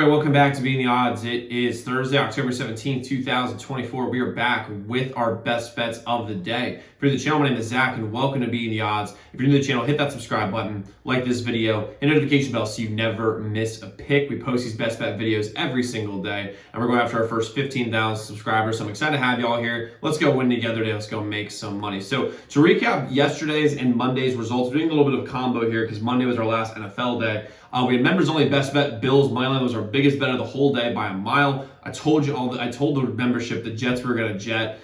everybody, welcome back to Being the Odds. It is Thursday, October 17th, 2024. We are back with our best bets of the day. If you're new to the channel, my name is Zach, and welcome to Being the Odds. If you're new to the channel, hit that subscribe button, like this video, and notification bell so you never miss a pick. We post these best bet videos every single day, and we're going after our first 15,000 subscribers. So I'm excited to have y'all here. Let's go win together today. Let's go make some money. So to recap yesterday's and Monday's results, we're doing a little bit of a combo here because Monday was our last NFL day. We had members only best bet. Bills moneyline was our biggest bet of the whole day by a mile. I told the membership the Jets were going to jet.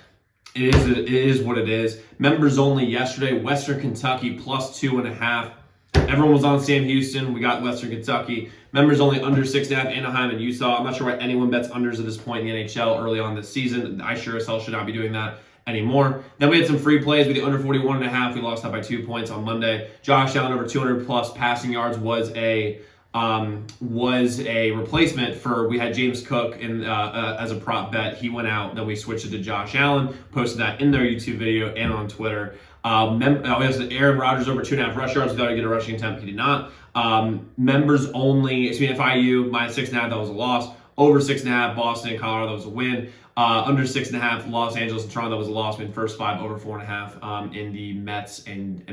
It is what it is. Members only yesterday. Western Kentucky plus 2.5. Everyone was on Sam Houston. We got Western Kentucky. Members only under 6.5. Anaheim and Utah. I'm not sure why anyone bets unders at this point in the NHL early on this season. I sure as hell should not be doing that anymore. Then we had some free plays with the under 41.5. We lost that by 2 points on Monday. Josh Allen over 200 plus passing yards was a replacement for, we had James Cook in as a prop bet. He went out. Then we switched it to Josh Allen. Posted that in their YouTube video and on Twitter. We have Aaron Rodgers over 2.5 rush yards without get a rushing attempt. He did not. Members only. FIU minus 6.5. That was a loss. Over 6.5. Boston and Colorado. That was a win. Under 6.5, Los Angeles and Toronto, that was a loss. We had first 5 over 4.5 in the Mets and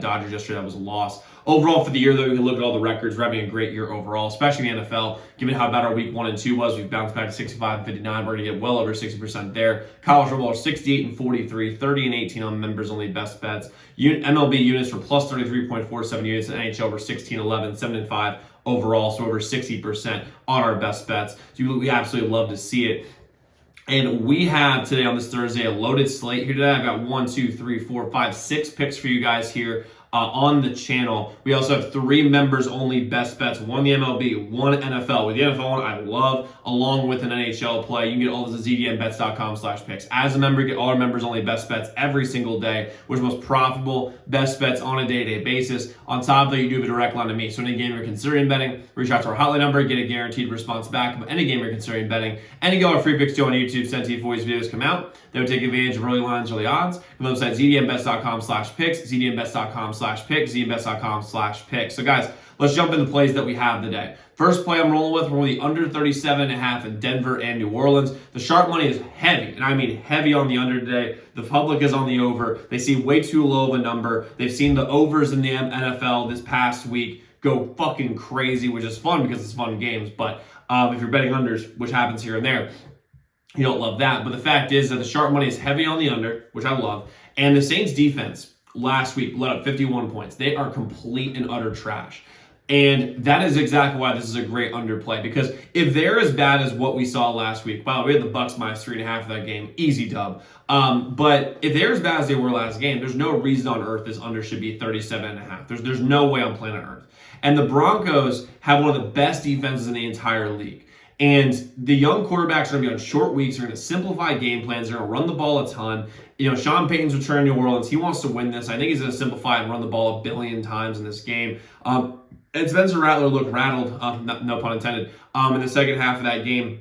Dodgers yesterday. That was a loss. Overall for the year, though, we can look at all the records. We're having a great year overall, especially in the NFL. Given how bad our week 1 and 2 was, we've bounced back to 65 and 59. We're going to get well over 60% there. College football 68 and 43, 30 and 18 on members only best bets. MLB units were plus 33.47 units. And NHL were 16, 11, 7 and 5 overall, so over 60% on our best bets. So we absolutely love to see it. And we have today on this Thursday a loaded slate here today. I've got 1, 2, 3, 4, 5, 6 picks for you guys here on the channel. We also have 3 members only best bets, 1 the MLB, 1 NFL. With the NFL one, I love, along with an NHL play. You can get all this at zdmbets.com/picks. As a member, you get all our members only best bets every single day, which is most profitable best bets on a day-to-day basis. On top of that, you do have a direct line to me. So any game you're considering betting, reach out to our hotline number, get a guaranteed response back about any game you're considering betting. And you go our free picks too on YouTube, sent to you before these videos come out. They would take advantage of early lines, early odds. The website zdmbets.com/picks, zdmbets.com/picks, zdmbets.com/picks. So guys, let's jump into the plays that we have today. First play I'm rolling with, we're the under 37.5 in Denver and New Orleans. The sharp money is heavy, and I mean heavy on the under today. The public is on the over. They see way too low of a number. They've seen the overs in the NFL this past week go fucking crazy, which is fun because it's fun games. But if you're betting unders, which happens here and there, you don't love that. But the fact is that the sharp money is heavy on the under, which I love. And the Saints defense last week let up 51 points. They are complete and utter trash. And that is exactly why this is a great underplay, because if they're as bad as what we saw last week, wow, we had the Bucks minus 3.5 of that game, easy dub. But if they're as bad as they were last game, there's no reason on earth this under should be 37.5. There's no way on planet Earth. And the Broncos have one of the best defenses in the entire league. And the young quarterbacks are going to be on short weeks. They're going to simplify game plans. They're going to run the ball a ton. You know, Sean Payton's returning to New Orleans. He wants to win this. I think he's going to simplify and run the ball a billion times in this game. And Spencer Rattler looked rattled, no pun intended, in the second half of that game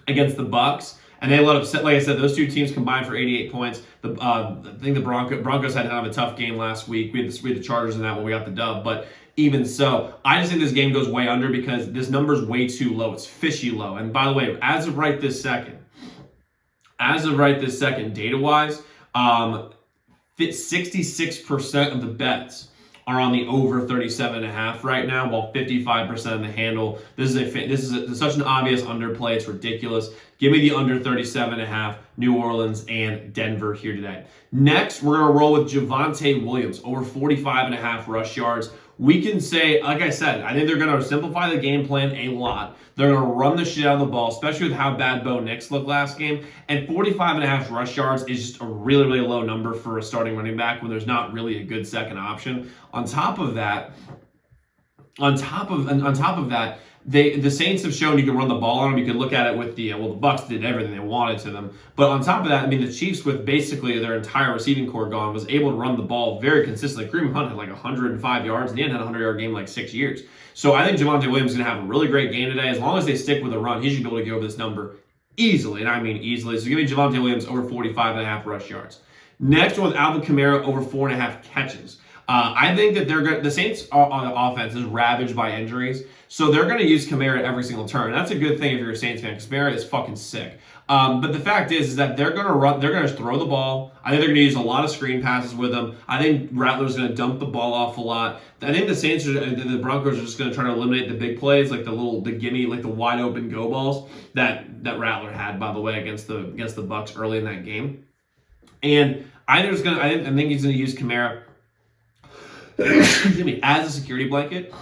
against the Bucks. And they let up, like I said, those two teams combined for 88 points. I think the Broncos had to have a tough game last week. We had the Chargers in that one. We got the dub. But even so, I just think this game goes way under because this number's way too low. It's fishy low. And by the way, as of right this second, data-wise, 66% of the bets are on the over 37.5 right now, while 55% of the handle. This is such an obvious underplay. It's ridiculous. Give me the under 37.5, New Orleans and Denver here today. Next, we're going to roll with Javonte Williams, over 45.5 rush yards. We can say, like I said, I think they're going to simplify the game plan a lot. They're going to run the shit out of the ball, especially with how bad Bo Nix looked last game. And 45.5 rush yards is just a really, really low number for a starting running back when there's not really a good second option. On top of that, the Saints have shown you can run the ball on them. You can look at it with the Bucks did everything they wanted to them. But on top of that, I mean, the Chiefs, with basically their entire receiving core gone, was able to run the ball very consistently. Kareem Hunt had like 105 yards, and he hadn't had a 100-yard game in like 6 years. So I think Javonte Williams is going to have a really great game today. As long as they stick with the run, he should be able to get over this number easily, and I mean easily. So give me Javonte Williams over 45.5 rush yards. Next one with Alvin Kamara over 4.5 catches. I think that the Saints' offense is ravaged by injuries. So they're going to use Kamara every single turn. That's a good thing if you're a Saints fan, because Kamara is fucking sick. But the fact is that they're going to run. They're going to throw the ball. I think they're going to use a lot of screen passes with them. I think Rattler's going to dump the ball off a lot. I think the Saints the Broncos are just going to try to eliminate the big plays, like the gimme, like the wide open go balls that Rattler had, by the way, against the Bucks early in that game. And I think he's going to use Kamara excuse me, as a security blanket.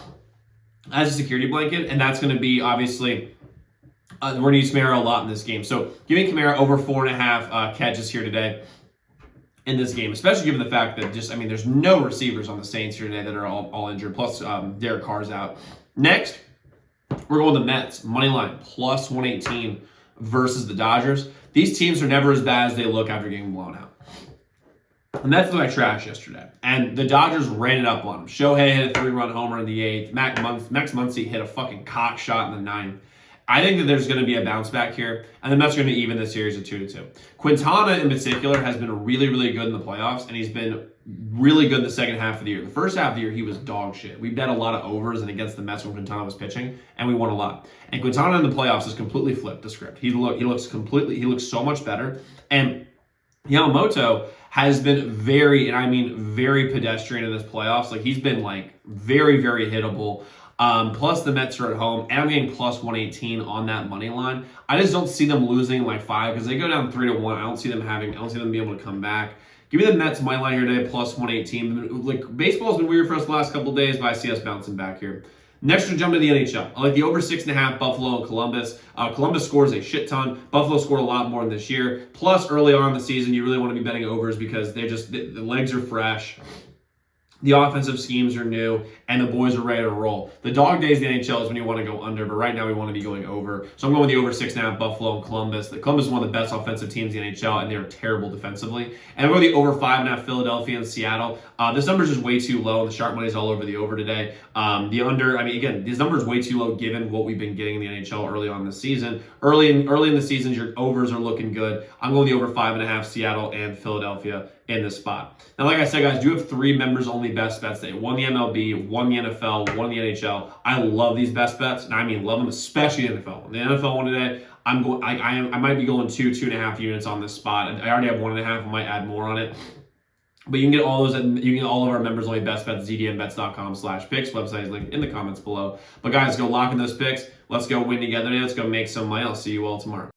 And that's going to be obviously. We're going to use Kamara a lot in this game. So give me Kamara over 4.5 catches here today in this game, especially given the fact that there's no receivers on the Saints here today that are all injured, plus Derek Carr's out. Next, we're going to the Mets, money line, plus 118 versus the Dodgers. These teams are never as bad as they look after getting blown out. The Mets looked like trash yesterday, and the Dodgers ran it up on them. Shohei hit a 3-run homer in the 8th. Max Muncy hit a fucking cock shot in the 9th. I think that there's going to be a bounce back here, and the Mets are going to even the series at 2-2. Quintana, in particular, has been really, really good in the playoffs, and he's been really good in the second half of the year. The first half of the year, he was dog shit. We bet a lot of overs and against the Mets when Quintana was pitching, and we won a lot. And Quintana in the playoffs has completely flipped the script. He looks so much better. And Yamamoto has been very, and I mean very pedestrian in this playoffs. Like, he's been like very, very hittable. Plus the Mets are at home, and I'm getting plus 118 on that money line. I just don't see them losing like 5 because they go down 3-1. I don't see them being able to come back. Give me the Mets money line here today, plus 118. Like, baseball's been weird for us the last couple of days, but I see us bouncing back here. Next, we're jumping to the NHL. I like the over 6.5 Buffalo and Columbus. Columbus scores a shit ton. Buffalo scored a lot more than this year. Plus, early on in the season, you really want to be betting overs because the legs are fresh. The offensive schemes are new, and the boys are ready to roll. The dog days of the NHL is when you want to go under, but right now we want to be going over. So I'm going with the over 6.5 Buffalo and Columbus. The Columbus is one of the best offensive teams in the NHL, and they are terrible defensively. And I'm going with the over 5.5 Philadelphia and Seattle. This number is just way too low, and the sharp money is all over the over today. The under, again, this number is way too low given what we've been getting in the NHL early on in the season. Early in the season, your overs are looking good. I'm going with the over 5.5 Seattle and Philadelphia in this spot. Now, like I said, guys, do have 3 members only best bets today. One the MLB, one the NFL, one the NHL. I love these best bets, and I mean love them, especially the NFL. The NFL one today, I might be going 2.5 units on this spot. I already have 1.5. I might add more on it. But you can get all those. You can get all of our members only best bets. ZDMBets.com/picks. Website is linked in the comments below. But guys, go lock in those picks. Let's go win together. Let's go make some money. I'll see you all tomorrow.